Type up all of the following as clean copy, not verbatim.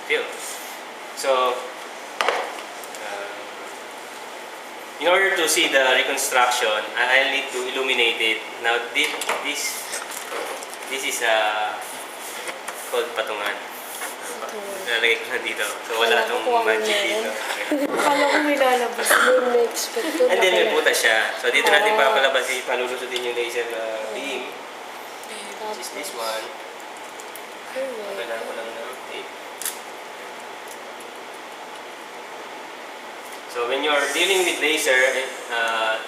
film. So, in order to see the reconstruction, I'll need to illuminate it. Now, this is called patungan. Nalagay ko na dito. So, wala itong magic dito. Akala ko may lalabas. May expect ko. And then, may butas siya. So, dito natin papalabas, palulusudin yung laser beam. Which is this one. Kailangan ko lang ng tape. So, when you're dealing with laser,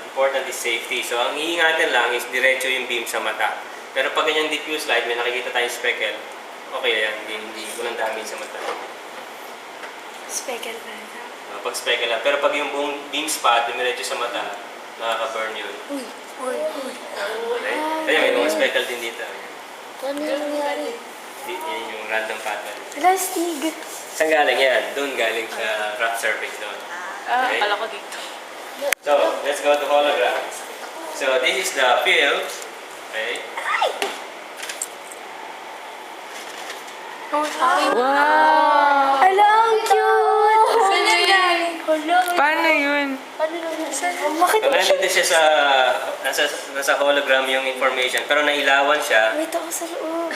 important is safety. So, ang iingatan lang is diretso yung beam sa mata. Pero pag ganyang diffuse light, may nakikita tayong speckle, okay yan, hindi ko lang damage sa mata. Speckle ba? Pag speckle lang. Pero pag yung buong beam spot, dumiretso sa mata, nakaka-burn yun. Uy! Okay? Kaya may mga speckle din dito. Ano yung nangyari? Yan yung random pattern. Plastig! Saan galing yan? Doon galing sa rough surface doon. Okay? Kala ko dito. So, let's go to holograms. So, this is the field. Okay? Wow! Ala, ang cute! Paano yun? Bakit So, nandito siya sa, nasa hologram yung information. Pero nailawan siya. may tao sa loob?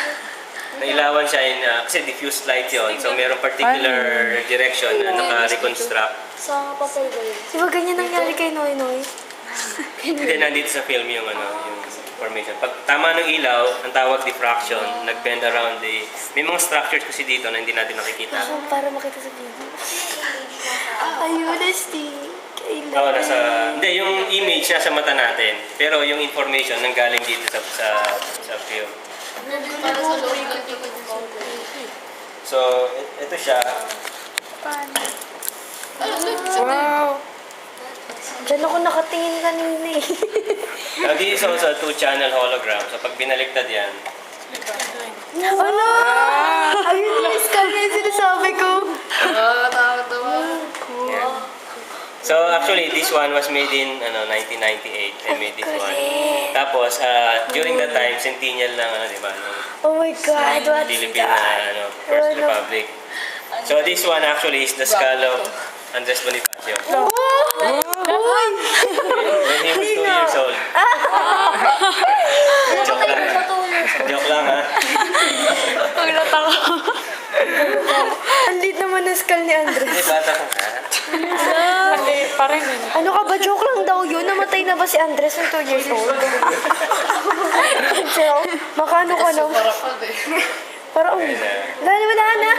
Nailawan siya in, kasi diffuse light yon. So, mayroong particular direction na naka-reconstruct. Sa papel ba yun? Di ba ganyan nangyari kay Noy Noy? Hindi, nandito sa film yung, yung information. Pag tama ng ilaw, ang tawag diffraction, nag-bend around the... May mga structures kasi dito na hindi natin nakikita. Ako, para makita sa video. Ayun, Steve. Oo, hindi, yung image nasa mata natin. Pero yung information nanggaling dito sa film. So, ito siya. Wow! Diyan ako nakatingin kanina eh. Now, this is also a 2-channel hologram. So, pag binaliktad yan, Ano? Ayun, miss ka na yung sinasabi ko. yan. So, actually, this one was made in 1998. I made this one. Tapos, during that time, centennial lang, di ba? Oh my God, what's Philippine that? First Republic. So, this one actually is the skull of Andres Bonifacio. Oh! Uy! When he was 2 years old. Joke lang. Joke lang, ha? Paglat ako. Ang liit naman ng skull ni Andres. Hindi, bata ka nga. Maliit pa rin yun. Ano ka ba? Joke lang daw yun. Namatay na ba si Andres ng 2 years old? So, makano ka na? Parang, wala na.